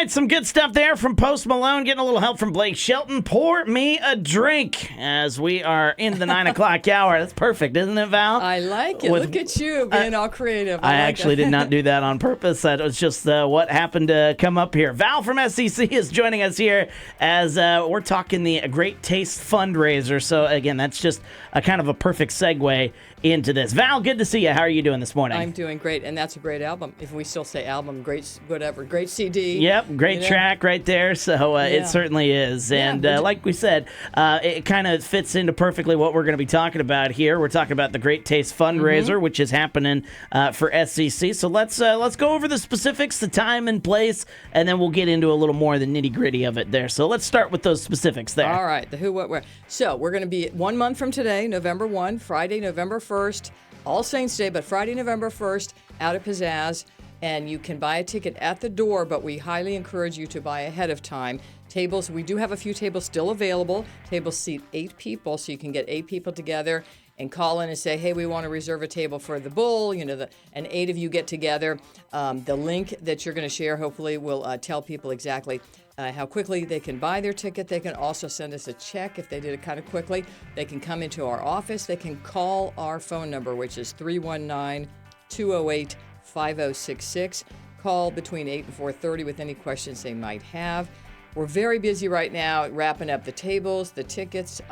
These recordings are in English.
right, some good stuff there from Post Malone, getting a little help from Blake Shelton. Pour me a drink as we are in the 9 o'clock hour. That's perfect, isn't it, Val? I like it. Look at you being all creative. I actually did not do that on purpose. That was just what happened to come up here. Val from SCC is joining us here as we're talking the Great Tastes Fundraiser. So, again, that's just a kind of a perfect segue into this. Val, good to see you. How are you doing this morning? I'm doing great, and that's a great album. If we still say album, great, whatever, great CD. Yep, great track right there. So it certainly is. And like we said, it kind of fits into perfectly what we're going to be talking about here. We're talking about the Great Taste Fundraiser, which is happening for SCC. So let's go over the specifics, the time and place, and then we'll get into a little more of the nitty-gritty of it there. So let's start with those specifics there. All right, the who, what, where. So we're going to be 1 month from today, November 1, Friday, November 1st, All Saints Day, but Friday, November 1st, out at Pzazz. And you can buy a ticket at the door, but we highly encourage you to buy ahead of time. Tables, we do have a few tables still available. Tables seat 8 people, so you can get 8 people together and call in and say, hey, we want to reserve a table for the bull, and 8 of you get together. The link that you're going to share hopefully will tell people exactly how quickly they can buy their ticket. They can also send us a check if they did it kind of quickly. They can come into our office. They can call our phone number, which is 319-208-5066. Call between 8 and 4:30 with any questions they might have. We're very busy right now wrapping up the tables, the tickets,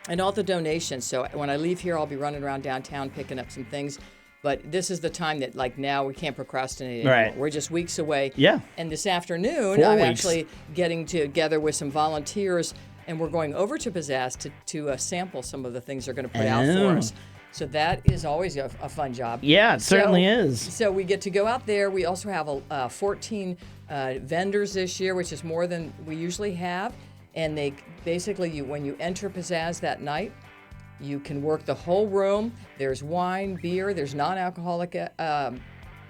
and all the donations. So when I leave here, I'll be running around downtown picking up some things. But this is the time that, like, now we can't procrastinate anymore. Right. We're just weeks away. Yeah. And this afternoon, 4 I'm weeks. actually getting together with some volunteers, and we're going over to Pzazz to sample some of the things they're going to put out for us. So that is always a fun job. Yeah, it certainly is. So we get to go out there. We also have 14 vendors this year, which is more than we usually have. And they basically, when you enter Pzazz that night, you can work the whole room. There's wine, beer, there's non-alcoholic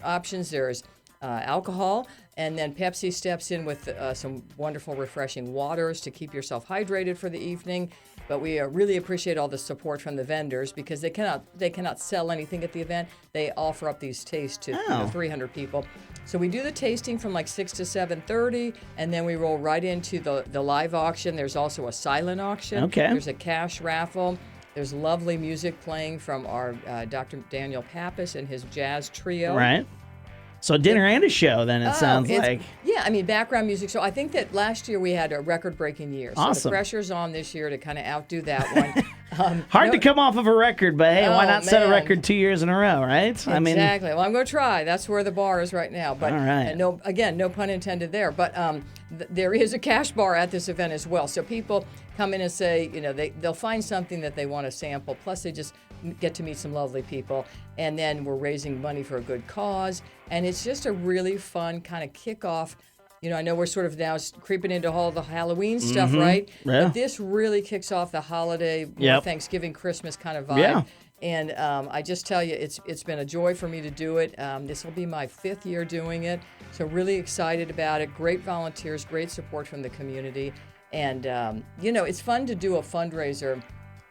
options, there's alcohol, and then Pepsi steps in with some wonderful, refreshing waters to keep yourself hydrated for the evening. But we really appreciate all the support from the vendors because they cannot sell anything at the event. They offer up these tastes to 300 people. So we do the tasting from like 6 to 7:30, and then we roll right into the live auction. There's also a silent auction. Okay. There's a cash raffle. There's lovely music playing from our Dr. Daniel Pappas and his jazz trio. Right. So dinner and a show, then, it sounds like. Yeah, I mean, background music. So I think that last year we had a record-breaking year. So Awesome. the pressure's on this year to kind of outdo that one. Hard to come off of a record, but hey, why not set a man. record 2 years in a row, right? Exactly. Well, I'm going to try. That's where the bar is right now. But all right. no pun intended there. But there is a cash bar at this event as well. So people come in and say, they'll find something that they want to sample. Plus, they just get to meet some lovely people. And then we're raising money for a good cause. And it's just a really fun kind of kickoff. I know we're sort of now creeping into all the Halloween stuff, right? Yeah. But this really kicks off the holiday, Thanksgiving, Christmas kind of vibe. Yeah. And I just tell you, it's been a joy for me to do it. This will be my 5th year doing it. So really excited about it. Great volunteers, great support from the community. And, it's fun to do a fundraiser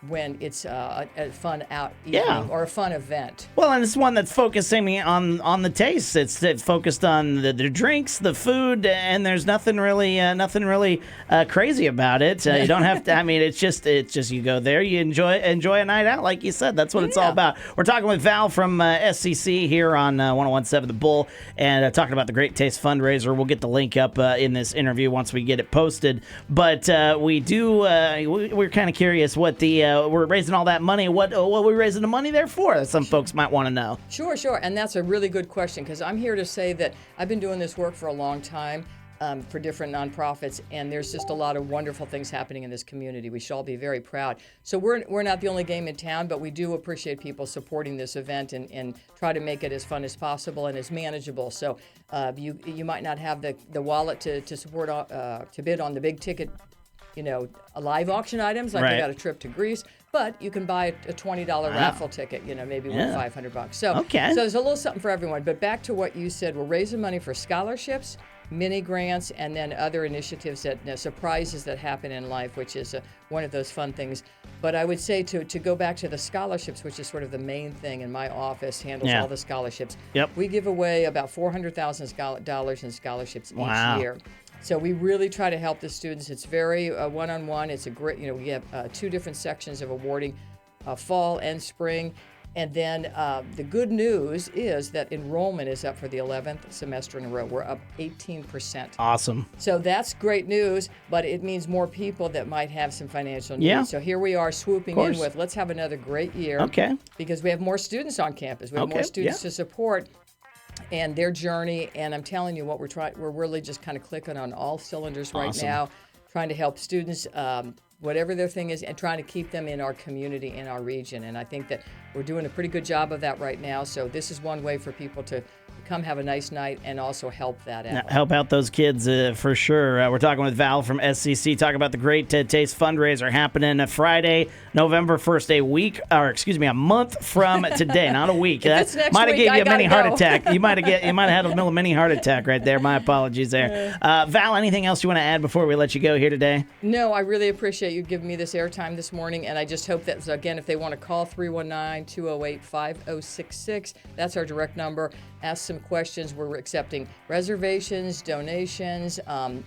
when it's a fun out evening or a fun event. Well, and it's one that's focusing on the taste. It's focused on the drinks, the food, and there's nothing really crazy about it. You don't have to. I mean, it's just you go there, you enjoy a night out, like you said. That's what it's all about. We're talking with Val from SCC here on 101.7 The Bull, and talking about the Great Taste Fundraiser. We'll get the link up in this interview once we get it posted. But we're kind of curious what we're raising all that money. What are we raising the money there for? Some folks might want to know. Sure. And that's a really good question because I'm here to say that I've been doing this work for a long time for different nonprofits, and there's just a lot of wonderful things happening in this community. We should all be very proud. So we're not the only game in town, but we do appreciate people supporting this event and try to make it as fun as possible and as manageable. So you might not have the wallet to support to bid on the big ticket live auction items, like I got a trip to Greece, but you can buy a $20 raffle ticket, maybe worth $500. So there's a little something for everyone. But back to what you said, we're raising money for scholarships, mini grants, and then other initiatives that surprises that happen in life, which is one of those fun things. But I would say to go back to the scholarships, which is sort of the main thing in my office, handles all the scholarships. Yep. We give away about $400,000 in scholarships Wow. each year. So we really try to help the students. It's very one-on-one. It's a great, we have 2 different sections of awarding, fall and spring. And then the good news is that enrollment is up for the 11th semester in a row. We're up 18%. Awesome. So that's great news, but it means more people that might have some financial needs. Yeah. So here we are swooping in with, let's have another great year. Okay. Because we have more students on campus. We have more students to support and their journey. And I'm telling you what we're really just kind of clicking on all cylinders right now, trying to help students, whatever their thing is, and trying to keep them in our community, in our region. And I think that we're doing a pretty good job of that right now. So this is one way for people to come have a nice night and also help that out. Help out those kids for sure. We're talking with Val from SCC, talking about the Great Taste Fundraiser happening Friday, November 1st, a month from today, not a week. That might have gave you a mini heart attack. You might have had a mini heart attack right there. My apologies there. Val, anything else you want to add before we let you go here today? No, I really appreciate you giving me this airtime this morning, and I just hope that, again, if they want to call 319-208-5066, that's our direct number. Ask some questions. We're accepting reservations, donations,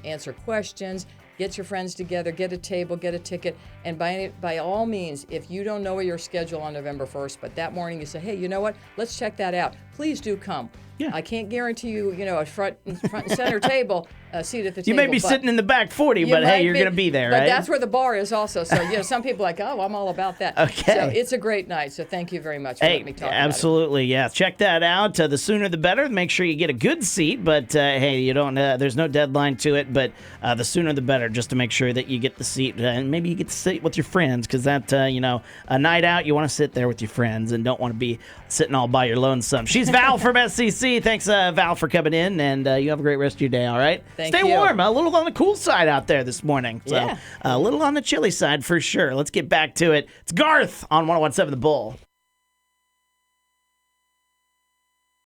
answer questions. Get your friends together, get a table, get a ticket. And by all means, if you don't know your schedule on November 1st, but that morning you say, hey, you know what? Let's check that out. Please do come. Yeah. I can't guarantee you, a front and center table, seat at the table. You may be sitting in the back 40, but hey, you're going to be there, right? But that's where the bar is also. So, some people are like, oh, I'm all about that. Okay. So it's a great night. So thank you very much for letting me talk absolutely, about it. Yeah. Check that out. The sooner the better. Make sure you get a good seat. But hey, you don't. There's no deadline to it. But the sooner the better, just to make sure that you get the seat. And maybe you get to sit with your friends, because that, a night out, you want to sit there with your friends and don't want to be sitting all by your lonesome. She's Val from SCC. Thanks, Val, for coming in, and you have a great rest of your day, all right? Stay warm. A little on the cool side out there this morning. So a little on the chilly side for sure. Let's get back to it. It's Garth on 101.7 The Bull.